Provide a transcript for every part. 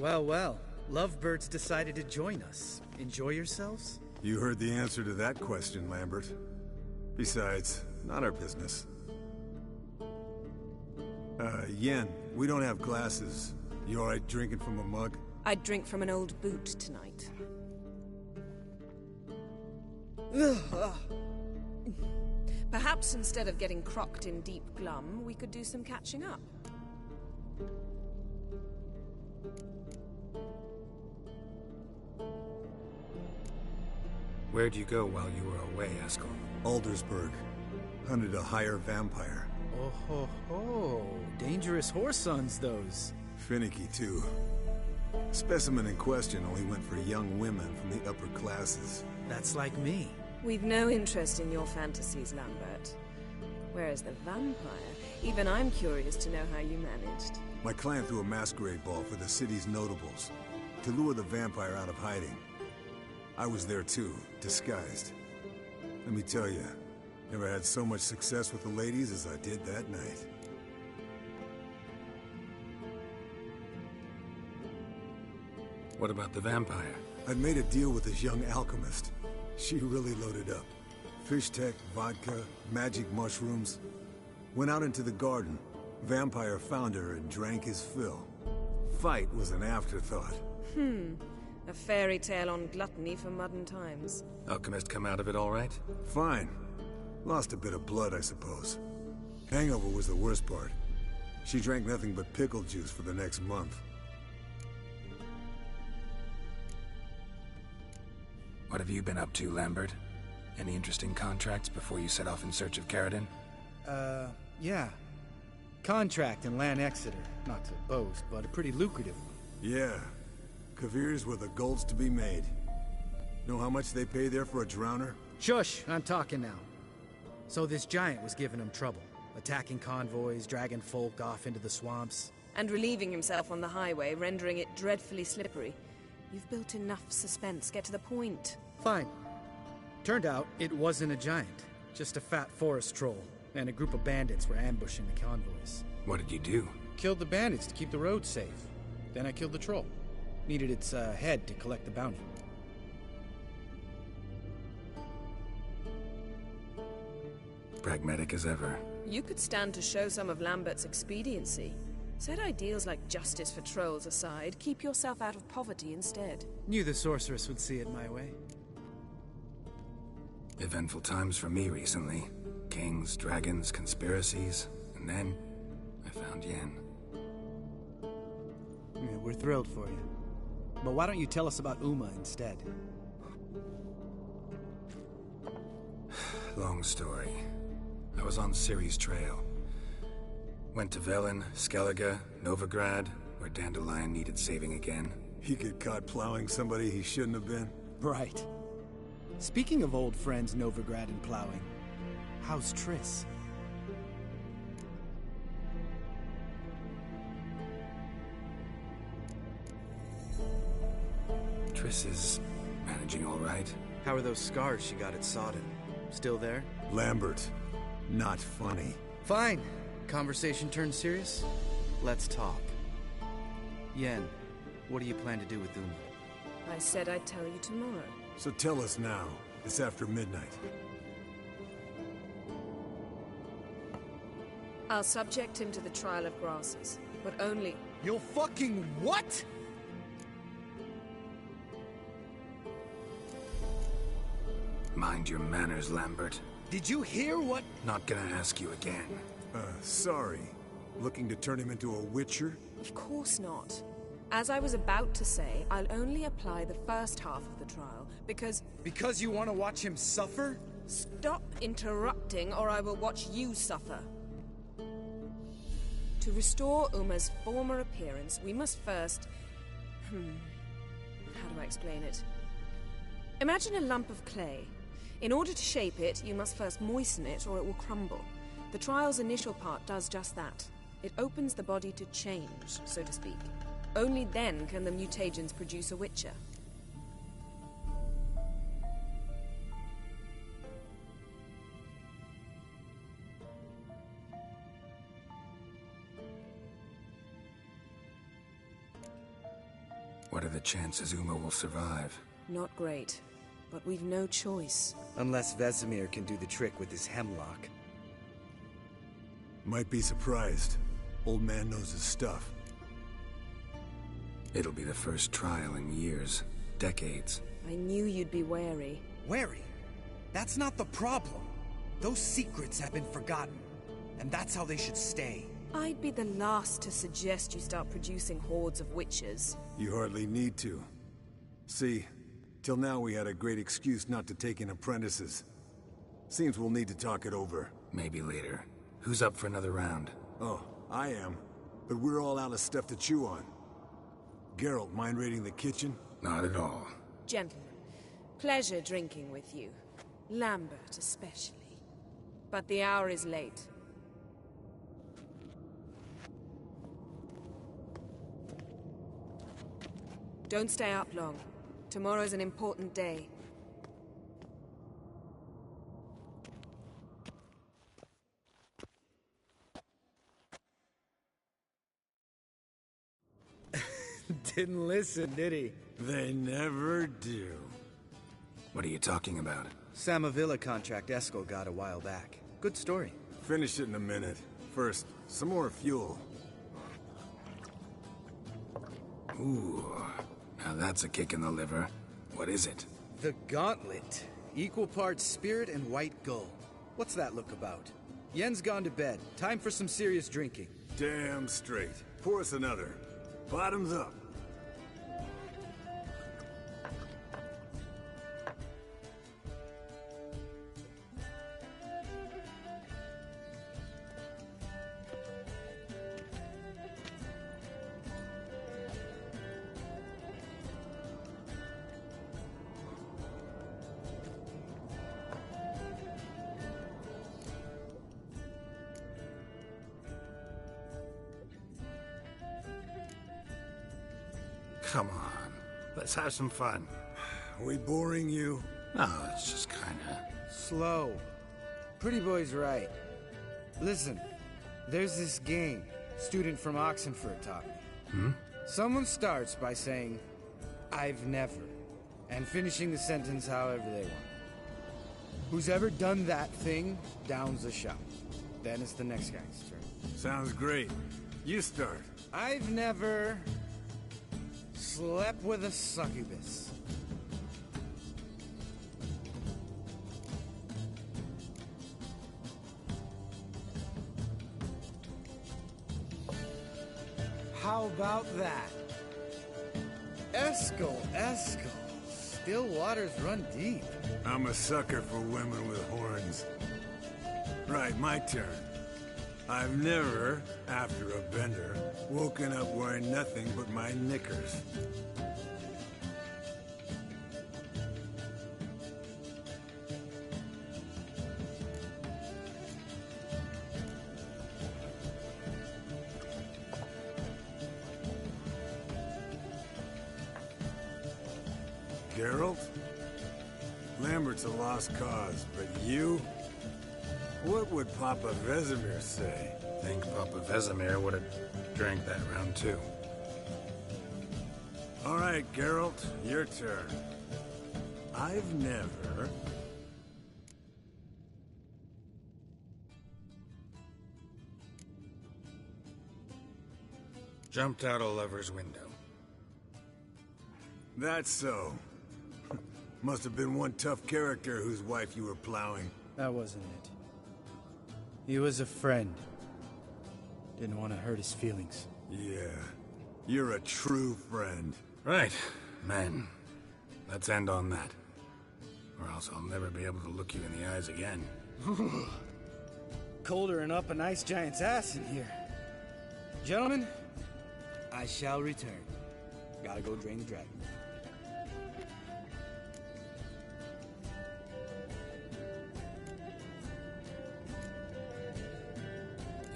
Well, well. Lovebirds decided to join us. Enjoy yourselves? You heard the answer to that question, Lambert. Besides, not our business. Yen, we don't have glasses. You alright drinking from a mug? I'd drink from an old boot tonight. Perhaps instead of getting crocked in deep glum, we could do some catching up. Where'd you go while you were away, Eskel? Aldersburg. Hunted a higher vampire. Oh ho ho. Dangerous whoresons, those. Finicky, too. Specimen in question only went for young women from the upper classes. That's like me. We've no interest in your fantasies, Lambert. Whereas the vampire, even I'm curious to know how you managed. My clan threw a masquerade ball for the city's notables, to lure the vampire out of hiding. I was there too, disguised. Let me tell you, never had so much success with the ladies as I did that night. What about the vampire? I'd made a deal with this young alchemist. She really loaded up. Fish tech, vodka, magic mushrooms. Went out into the garden. Vampire found her and drank his fill. Fight was an afterthought. A fairy tale on gluttony for modern times. Alchemist come out of it all right? Fine. Lost a bit of blood, I suppose. Hangover was the worst part. She drank nothing but pickle juice for the next month. What have you been up to, Lambert? Any interesting contracts before you set off in search of Caridin? Yeah. Contract in Lan Exeter. Not to boast, but a pretty lucrative one. Yeah. Kavir's were the gold's to be made. Know how much they pay there for a drowner? Shush, I'm talking now. So this giant was giving him trouble. Attacking convoys, dragging folk off into the swamps. And relieving himself on the highway, rendering it dreadfully slippery. You've built enough suspense. Get to the point. Fine. Turned out it wasn't a giant. Just a fat forest troll. And a group of bandits were ambushing the convoys. What did you do? Killed the bandits to keep the road safe. Then I killed the troll. Needed its head to collect the bounty. Pragmatic as ever. You could stand to show some of Lambert's expediency. Set ideals like justice for trolls aside, keep yourself out of poverty instead. Knew the sorceress would see it my way. Eventful times for me recently. Kings, dragons, conspiracies, and then I found Yen. Yeah, we're thrilled for you. But why don't you tell us about Uma instead? Long story. I was on Ciri's trail. Went to Velen, Skellige, Novigrad, where Dandelion needed saving again. He get caught plowing somebody he shouldn't have been? Right. Speaking of old friends Novigrad and plowing, how's Triss? Triss is managing all right. How are those scars she got at Sodden? Still there? Lambert. Not funny. Fine. Conversation turned serious? Let's talk. Yen, what do you plan to do with Uma? I said I'd tell you tomorrow. So tell us now. It's after midnight. I'll subject him to the trial of grasses, but only... You'll fucking what? Mind your manners, Lambert. Did you hear what? Not gonna ask you again. Sorry. Looking to turn him into a witcher? Of course not. As I was about to say, I'll only apply the first half of the trial, because... Because you want to watch him suffer? Stop interrupting, or I will watch you suffer. To restore Uma's former appearance, we must first... How do I explain it? Imagine a lump of clay. In order to shape it, you must first moisten it, or it will crumble. The trial's initial part does just that. It opens the body to change, so to speak. Only then can the mutagens produce a witcher. What are the chances Uma will survive? Not great, but we've no choice. Unless Vesemir can do the trick with his hemlock. Might be surprised. Old man knows his stuff. It'll be the first trial in years, decades. I knew you'd be wary. Wary? That's not the problem. Those secrets have been forgotten, and that's how they should stay. I'd be the last to suggest you start producing hordes of witches. You hardly need to. See, till now we had a great excuse not to take in apprentices. Seems we'll need to talk it over. Maybe later. Who's up for another round? Oh, I am. But we're all out of stuff to chew on. Geralt, mind raiding the kitchen? Not at all. Gentlemen, pleasure drinking with you. Lambert especially. But the hour is late. Don't stay up long. Tomorrow's an important day. Didn't listen, did he? They never do. What are you talking about? Samavilla contract Eskel got a while back. Good story. Finish it in a minute. First, some more fuel. Ooh, now that's a kick in the liver. What is it? The Gauntlet. Equal parts spirit and white gull. What's that look about? Yen's gone to bed. Time for some serious drinking. Damn straight. Pour us another. Bottoms up. Come on, let's have some fun. We boring you? No, it's just kinda... Slow. Pretty boy's right. Listen, there's this game student from Oxenford taught me. Someone starts by saying, I've never, and finishing the sentence however they want. Who's ever done that thing, downs a shot. Then it's the next guy's turn. Sounds great. You start. I've never slept with a succubus. How about that? Eskel. Still waters run deep. I'm a sucker for women with horns. Right, my turn. I've never, after a bender, woken up wearing nothing but my knickers. Geralt? Lambert's a lost cause, but you? What would Papa Vesemir say? Think Papa Vesemir would have drank that round too. All right, Geralt, your turn. I've never... Jumped out a lover's window. That's so. Must have been one tough character whose wife you were plowing. That wasn't it. He was a friend. Didn't want to hurt his feelings. Yeah. You're a true friend. Right. Men. Let's end on that. Or else I'll never be able to look you in the eyes again. Colder and up a nice giant's ass in here. Gentlemen, I shall return. Gotta go drain the dragon.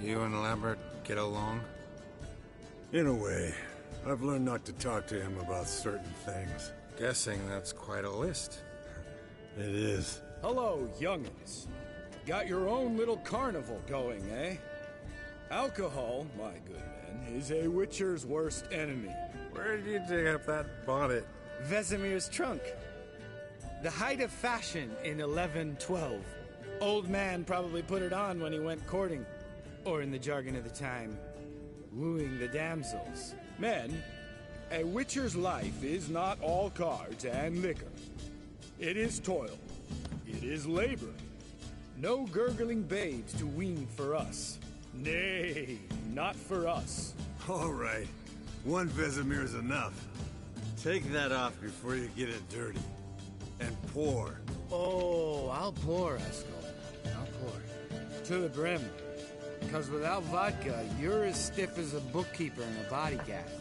You and Lambert get along? In a way. I've learned not to talk to him about certain things. Guessing that's quite a list. It is. Hello, young'uns. Got your own little carnival going, eh? Alcohol, my good men, is a witcher's worst enemy. Where did you dig up that bonnet? Vesemir's trunk. The height of fashion in 1112. Old man probably put it on when he went courting. Or in the jargon of the time, wooing the damsels. Men, a witcher's life is not all cards and liquor. It is toil. It is labor. No gurgling babes to wean for us. Nay, not for us. All right. One Vesemir's enough. Take that off before you get it dirty. And pour. Oh, I'll pour, Eskel. I'll pour. To the brim. Because without vodka, you're as stiff as a bookkeeper in a body gaff.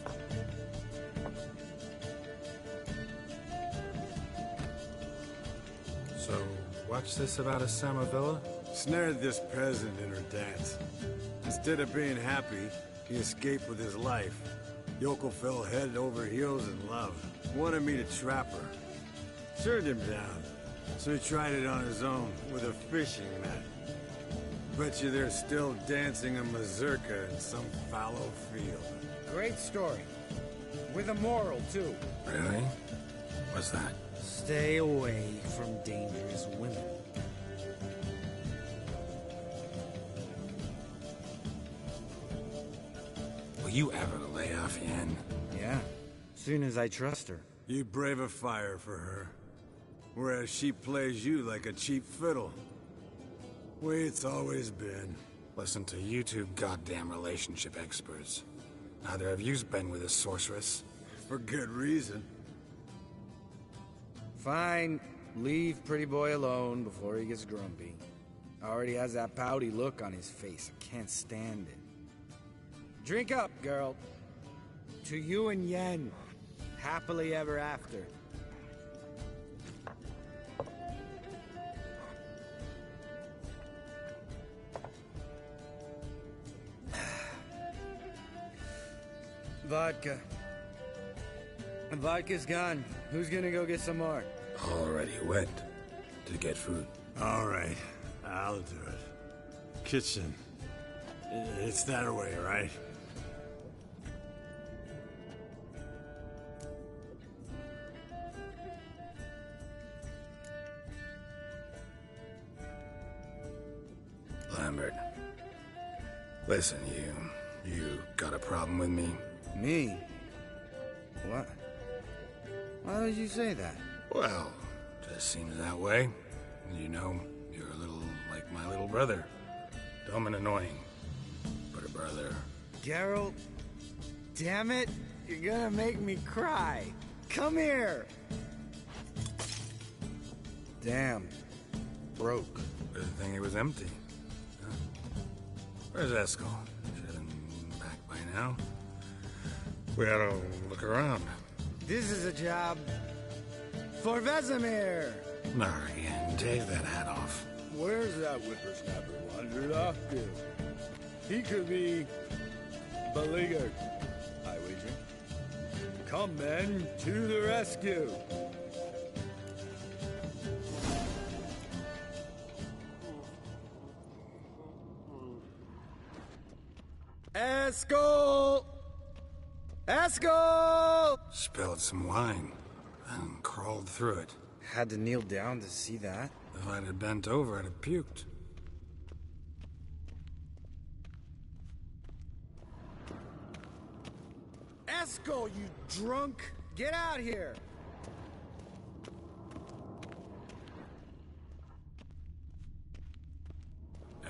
So, what's this about a Samavilla? Snared this peasant in her dance. Instead of being happy, he escaped with his life. Yoko fell head over heels in love. Wanted me to trap her. Turned him down. So he tried it on his own with a fishing net. Bet you they're still dancing a mazurka in some fallow field. Great story. With a moral, too. Really? What's that? Stay away from dangerous women. Will you ever lay off Yen? Yeah, soon as I trust her. You brave a fire for her. Whereas she plays you like a cheap fiddle. Way it's always been. Listen to you two goddamn relationship experts. Neither of you's been with a sorceress. For good reason. Fine. Leave pretty boy alone before he gets grumpy. Already has that pouty look on his face. I can't stand it. Drink up, girl. To you and Yen. Happily ever after. Vodka. Vodka's gone. Who's gonna go get some more? Already went to get food. All right, I'll do it. Kitchen. It's that way, right? Lambert. Listen, you got a problem with me? Me? What? Why did you say that? Well, just seems that way. You know, you're a little like my little brother. Dumb and annoying, but a brother. Geralt, damn it, you're gonna make me cry. Come here. Damn, broke. Good thing it was empty. Huh? Where's Eskel? Should have been back by now. We ought to look around. This is a job for Vesemir. Not again. Take that hat off. Where's that whippersnapper wandered off to? He could be beleaguered, I wager. Come, men, to the rescue. Eskel! Eskel! Spilled some wine and crawled through it. Had to kneel down to see that. If I'd have bent over, I'd have puked. Eskel, you drunk! Get out here!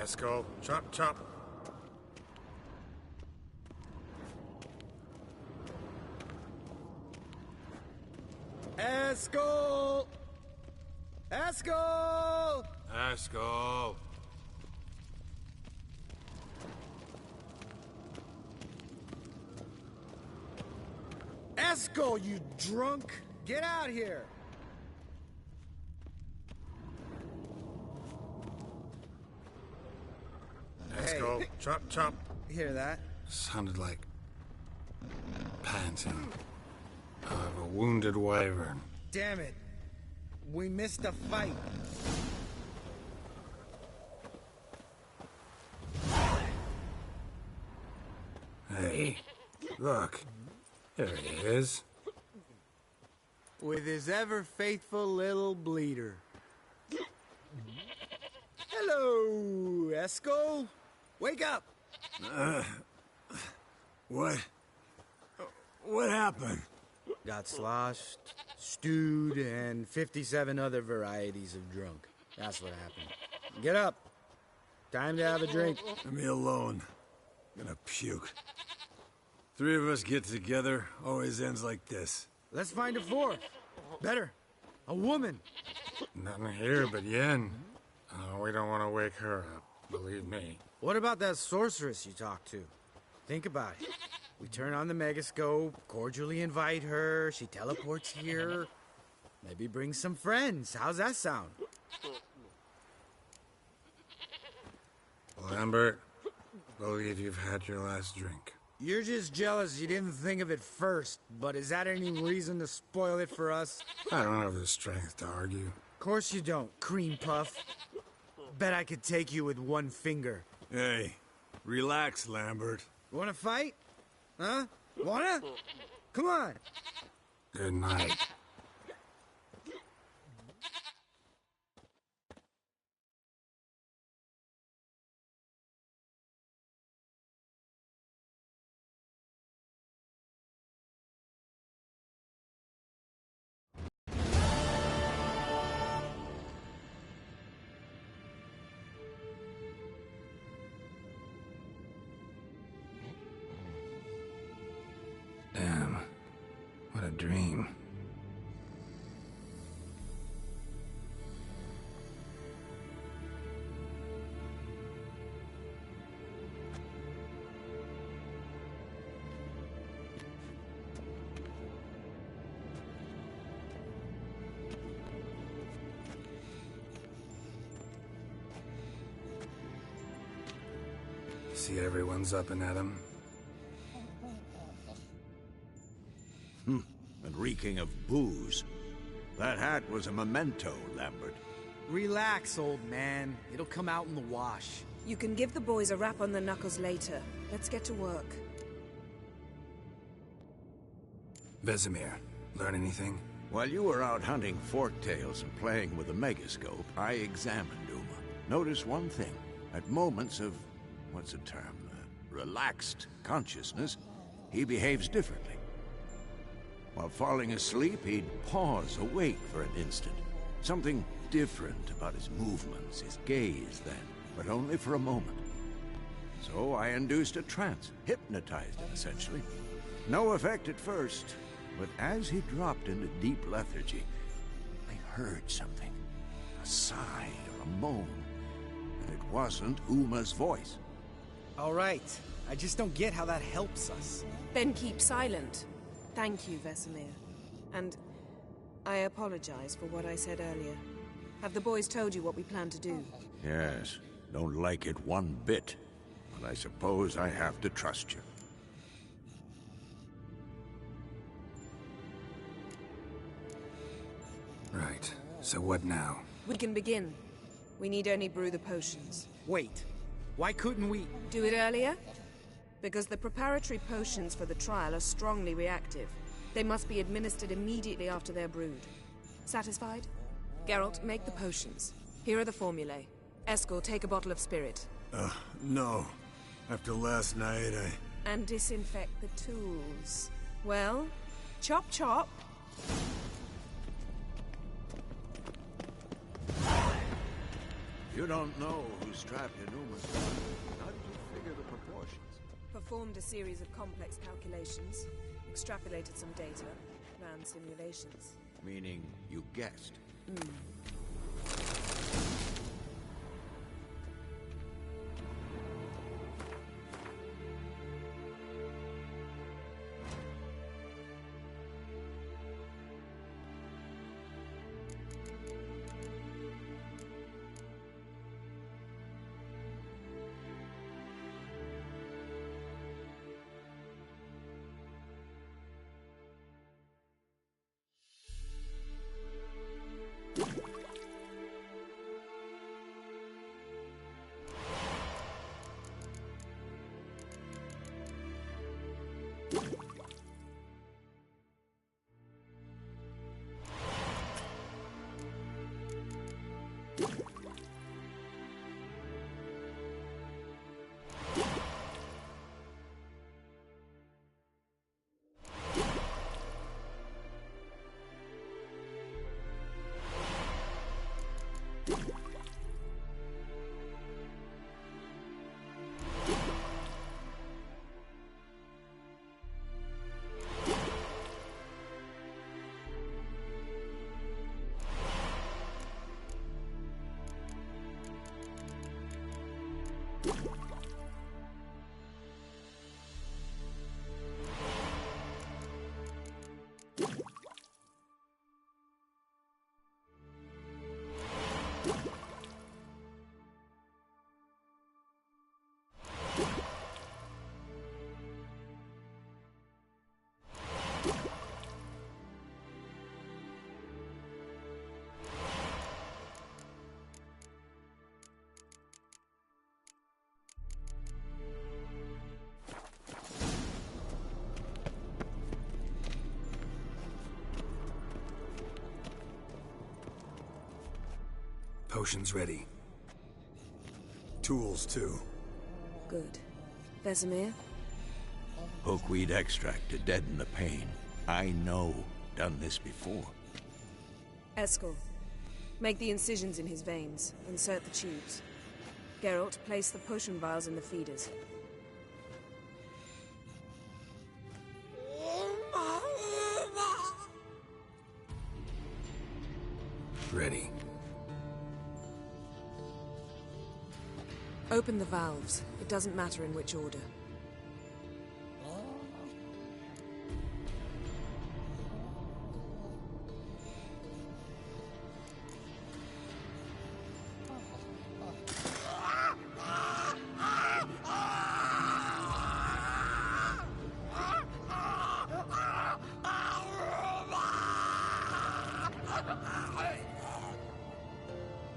Esco, chop, chop. Esco! Esco! Esco. Esco, you drunk! Get out here! Esco, Hey. chop, chop. Hear that? Sounded like panting of a wounded wyvern. Damn it. We missed a fight. Hey, look. There he is. With his ever-faithful little bleeder. Hello, Esco. Wake up! What? What happened? Got sloshed, stewed, and 57 other varieties of drunk. That's what happened. Get up. Time to have a drink. Leave me alone. I'm gonna puke. Three of us get together, always ends like this. Let's find a fourth. Better. A woman. Nothing here but Yen. Oh, we don't want to wake her up, believe me. What about that sorceress you talked to? Think about it. We turn on the megascope, cordially invite her, she teleports here. Maybe bring some friends. How's that sound? Lambert, believe you've had your last drink. You're just jealous you didn't think of it first, but is that any reason to spoil it for us? I don't have the strength to argue. Course you don't, cream puff. Bet I could take you with one finger. Hey, relax, Lambert. Wanna fight? Huh? Wanna? Come on. Good night. Damn. What a dream. See everyone's up and at 'em. And reeking of booze. That hat was a memento, Lambert. Relax, old man. It'll come out in the wash. You can give the boys a rap on the knuckles later. Let's get to work. Vesemir, learn anything? While you were out hunting forktails and playing with the megascope, I examined Uma. Notice one thing. At moments of, what's the term, relaxed consciousness, he behaves differently. While falling asleep, he'd pause, awake for an instant. Something different about his movements, his gaze then, but only for a moment. So I induced a trance, hypnotized him essentially. No effect at first, but as he dropped into deep lethargy, I heard something. A sigh or a moan, and it wasn't Uma's voice. All right. I just don't get how that helps us. Then keep silent. Thank you, Vesemir. And I apologize for what I said earlier. Have the boys told you what we plan to do? Yes, don't like it one bit, but I suppose I have to trust you. Right. So what now? We can begin. We need only brew the potions. Wait. Why couldn't we? Do it earlier? Because the preparatory potions for the trial are strongly reactive. They must be administered immediately after they're brewed. Satisfied? Geralt, make the potions. Here are the formulae. Eskel, take a bottle of spirit. No. After last night, And disinfect the tools. Well, chop chop. You don't know who's strapped in Uma's body. How did you figure the proportions? Performed a series of complex calculations, extrapolated some data, ran simulations. Meaning you guessed. Potions ready. Tools, too. Good. Vesemir? Hookweed extract to deaden the pain. I know. Done this before. Eskel. Make the incisions in his veins. Insert the tubes. Geralt, place the potion vials in the feeders. Ready. Open the valves. It doesn't matter in which order.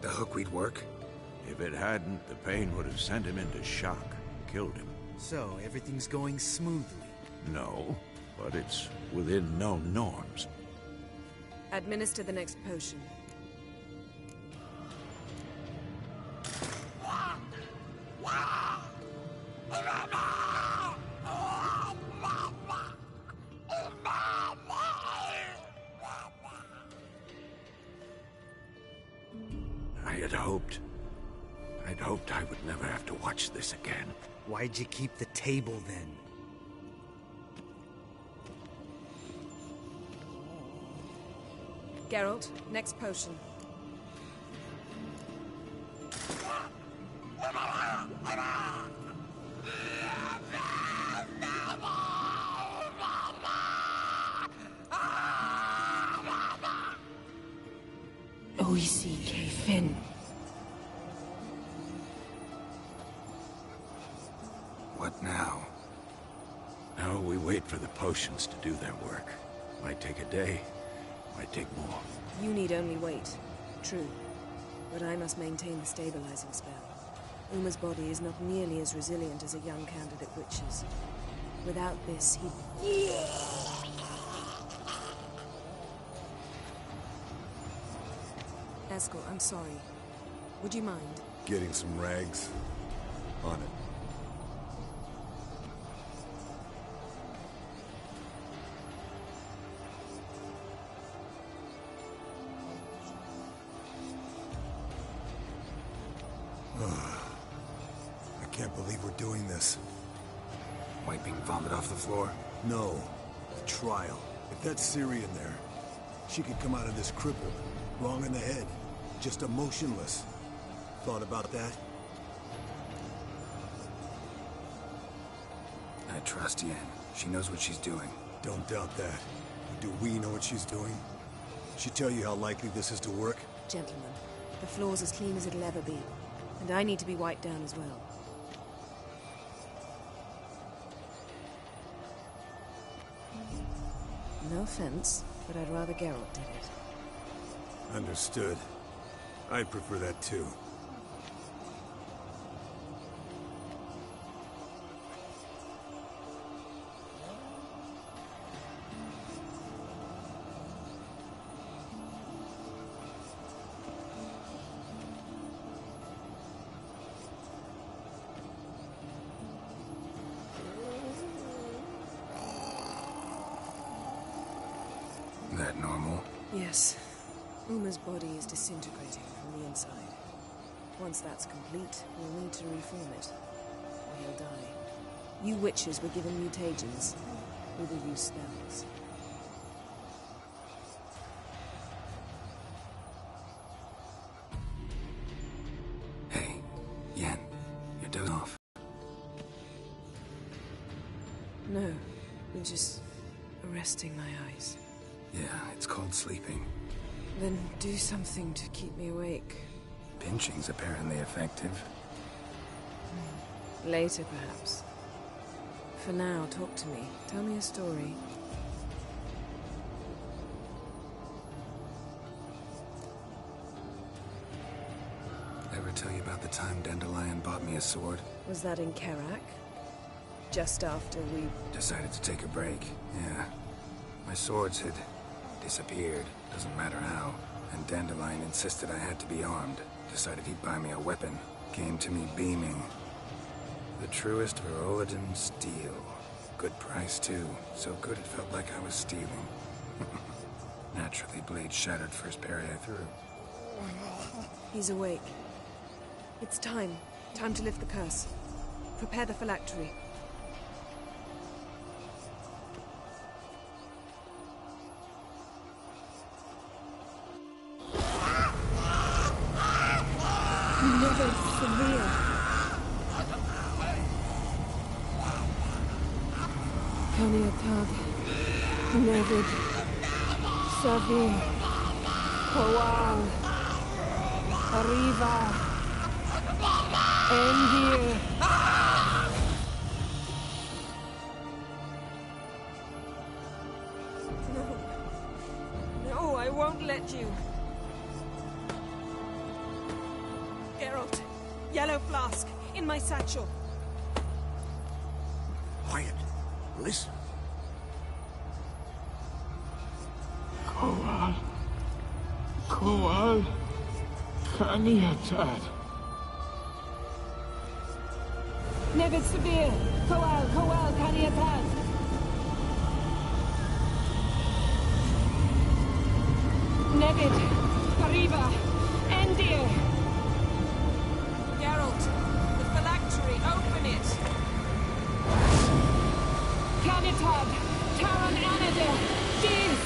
The hookweed work? If it hadn't, the pain would have sent him into shock, killed him. So, everything's going smoothly. No, but it's within known norms. Administer the next potion. I'd hoped I would never have to watch this again. Why'd you keep the table then? Geralt, next potion. Oishi-K-Fin. What now? Now we wait for the potions to do their work. Might take a day, might take more. You need only wait. True. But I must maintain the stabilizing spell. Uma's body is not nearly as resilient as a young candidate witch's. Without this, he... Eskel, I'm sorry. Would you mind? Getting some rags. On it. believe we're doing this. Wiping vomit off the floor? No. The trial. If that's Siri in there, she could come out of this crippled, wrong in the head, just emotionless. Thought about that? I trust Yen. She knows what she's doing. Don't doubt that. But do we know what she's doing? She tell you how likely this is to work? Gentlemen, the floor's as clean as it'll ever be. And I need to be wiped down as well. No offense, but I'd rather Geralt did it. Understood. I'd prefer that too. That normal? Yes. Uma's body is disintegrating from the inside. Once that's complete, we'll need to reform it, or he'll die. You witches were given mutagens. We will use spells. Hey, Yen, you're dozing off. No, I'm just resting my eyes. Yeah, it's called sleeping. Then do something to keep me awake. Pinching's apparently effective. Later, perhaps. For now, talk to me. Tell me a story. Ever tell you about the time Dandelion bought me a sword? Was that in Karak? Just after we... Decided to take a break, yeah. My swords had disappeared, doesn't matter how. And Dandelion insisted I had to be armed. Decided he'd buy me a weapon. Came to me beaming. The truest Verolidan steel. Good price, too. So good it felt like I was stealing. Naturally, blade shattered first parry I threw. He's awake. It's time. Time to lift the curse. Prepare the phylactery. Never severe. Kaniatag, Nevid, Savi, Kowal, Arriva, Endir. No, I won't let you. Geralt, yellow flask, in my satchel. Quiet. Listen. Kowal, Kaniatad. Nevid Sabir, Kowal, Kaniatad. Nevid, Arriva, Endir. Geralt, the phylactery, open it. Canitad, Taran Anadir, Jeez.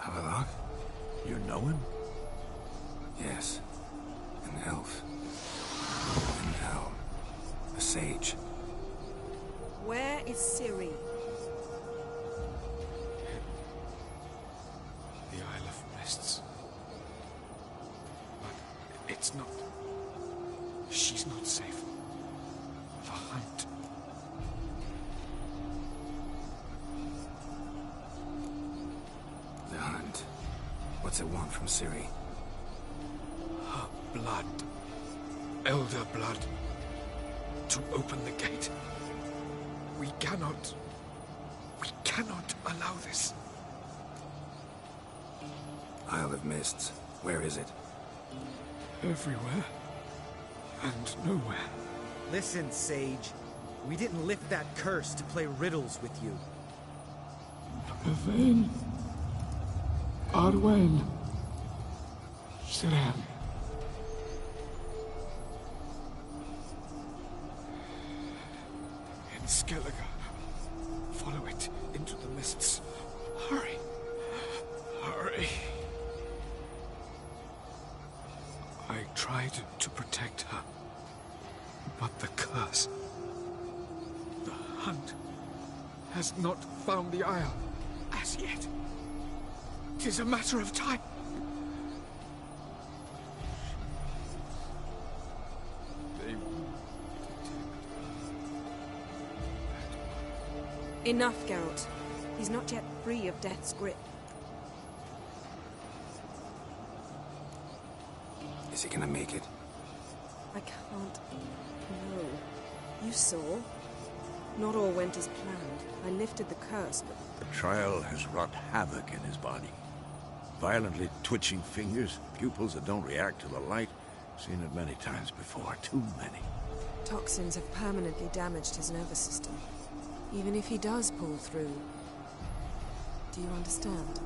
Havelok? You know him? Yes. An elf. An elf. A sage. Where is Ciri? The Isle of Mists. But it's not... She's not safe. The hunt. The hunt. What's it want from Ciri? Her blood. Elder blood. To open the gate. We cannot allow this. Isle of Mists. Where is it? Everywhere. And nowhere. Listen, Sage. We didn't lift that curse to play riddles with you. Yvain. Arwen. Siren. In Skellige. Follow it into the mists. Hurry. Hurry. I tried to protect her. But the curse... The hunt has not found the Isle as yet. 'Tis a matter of time. They will detect. Enough, Geralt. He's not yet free of death's grip. Is he gonna make it? I can't... No. You saw? Not all went as planned. I lifted the curse, but... The trial has wrought havoc in his body. Violently twitching fingers, pupils that don't react to the light. Seen it many times before, too many. Toxins have permanently damaged his nervous system. Even if he does pull through... Do you understand?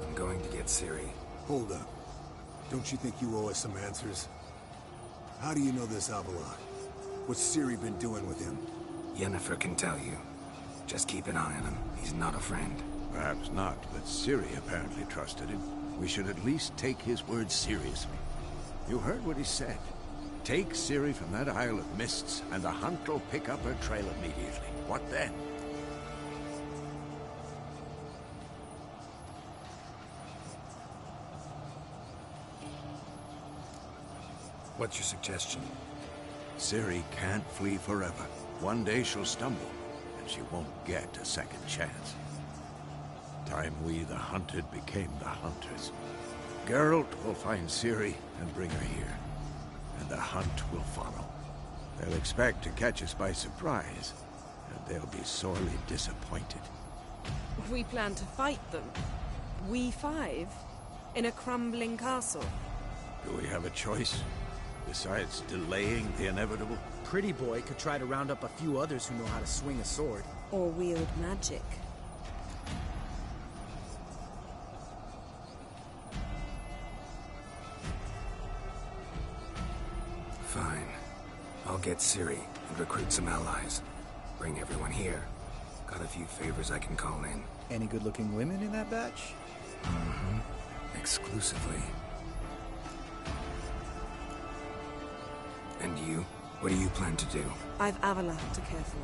I'm going to get Ciri. Hold up. Don't you think you owe us some answers? How do you know this Avalok? What's Ciri been doing with him? Yennefer can tell you. Just keep an eye on him. He's not a friend. Perhaps not, but Ciri apparently trusted him. We should at least take his words seriously. You heard what he said. Take Ciri from that Isle of Mists, and the hunt will pick up her trail immediately. What then? What's your suggestion? Ciri can't flee forever. One day she'll stumble, and she won't get a second chance. Time we, the hunted, became the hunters. Geralt will find Ciri and bring her here, and the hunt will follow. They'll expect to catch us by surprise, and they'll be sorely disappointed. We plan to fight them. We five? In a crumbling castle? Do we have a choice? Besides delaying the inevitable? Pretty Boy could try to round up a few others who know how to swing a sword. Or wield magic. Fine. I'll get Ciri and recruit some allies. Bring everyone here. Got a few favors I can call in. Any good-looking women in that batch? Mm-hmm. Exclusively. And you? What do you plan to do? I've Avalok to care for.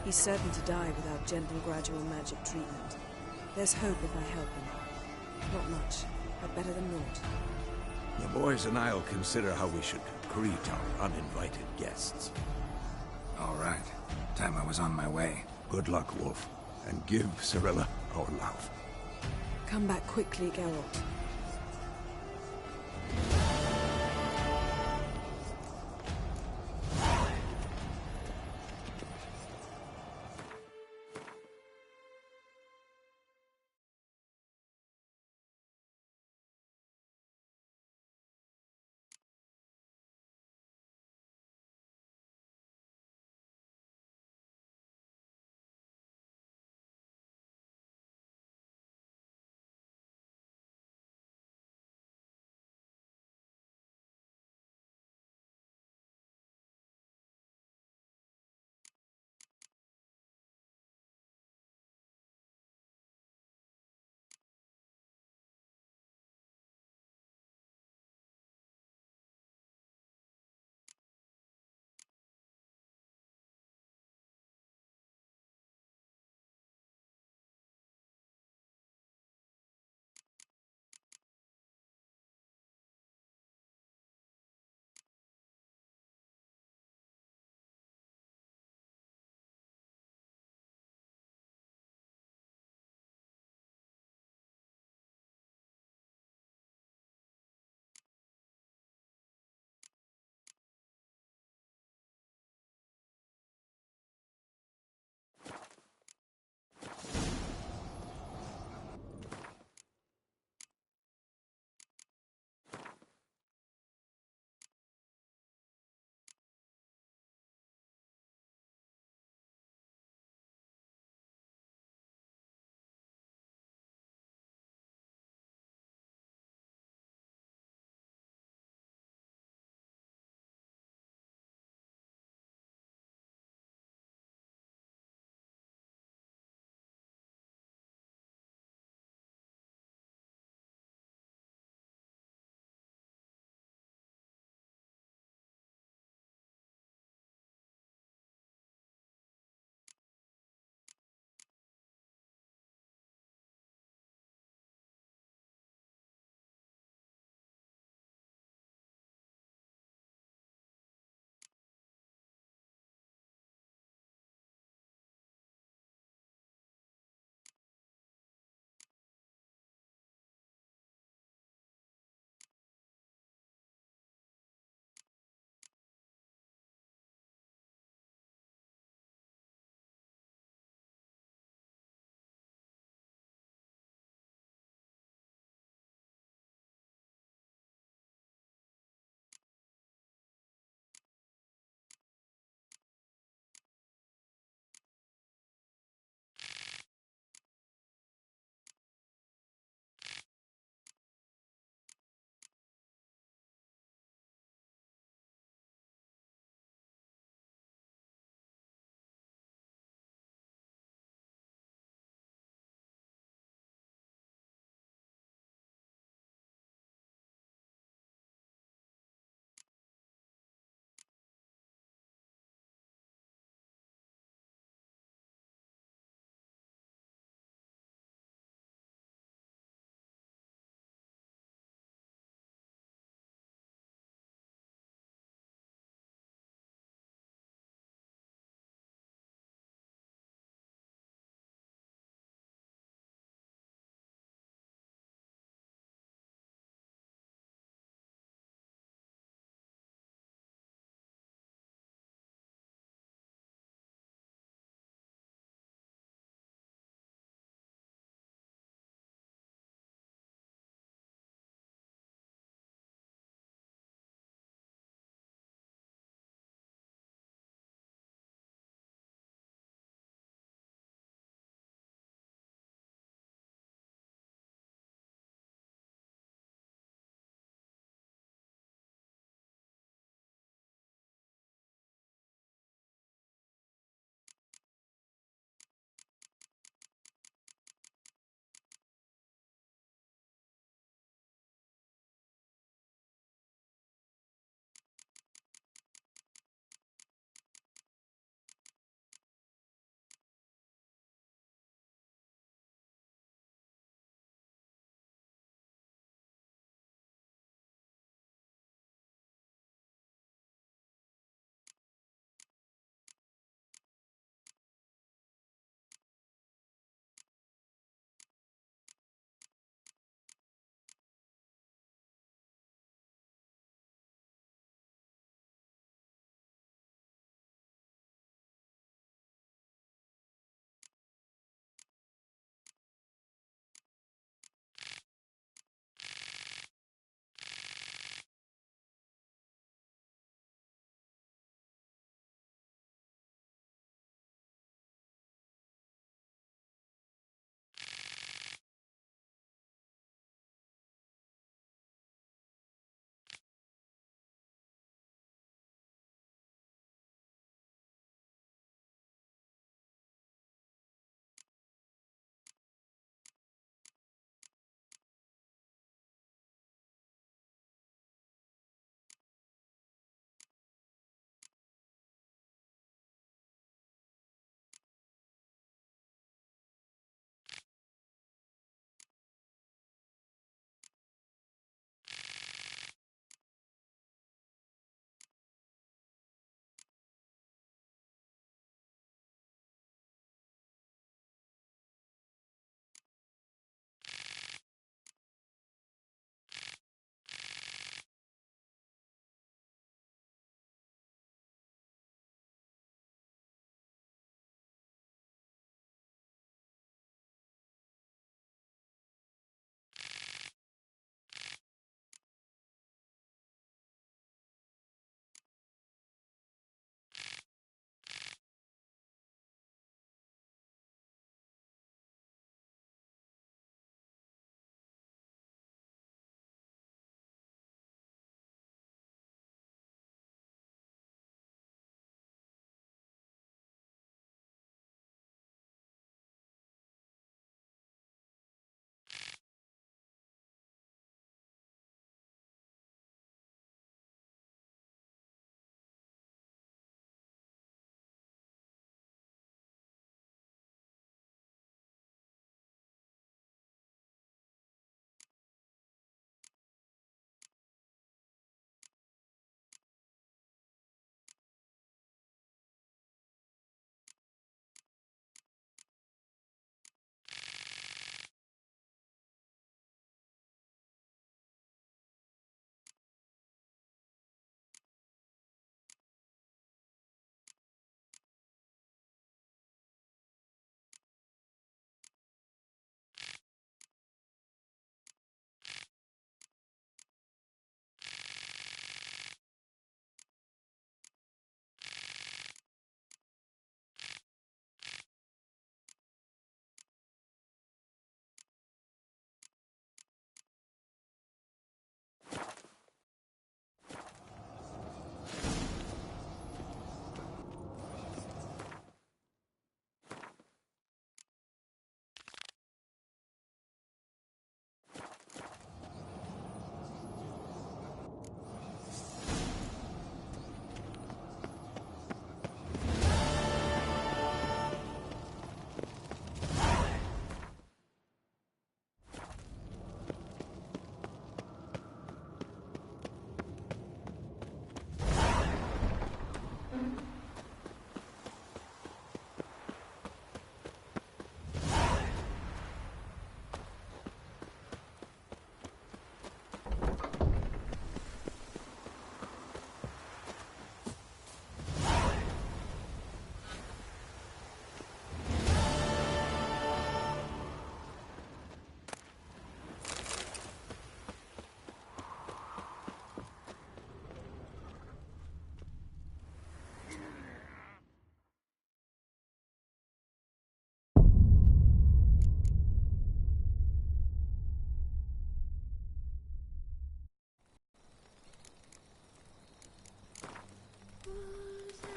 He's certain to die without gentle, gradual magic treatment. There's hope if I help him. Not much, but better than naught. The boys and I'll consider how we should greet our uninvited guests. All right. Time I was on my way. Good luck, Wolf, and give Cirilla our love. Come back quickly, Geralt.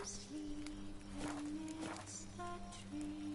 sleep amidst the trees.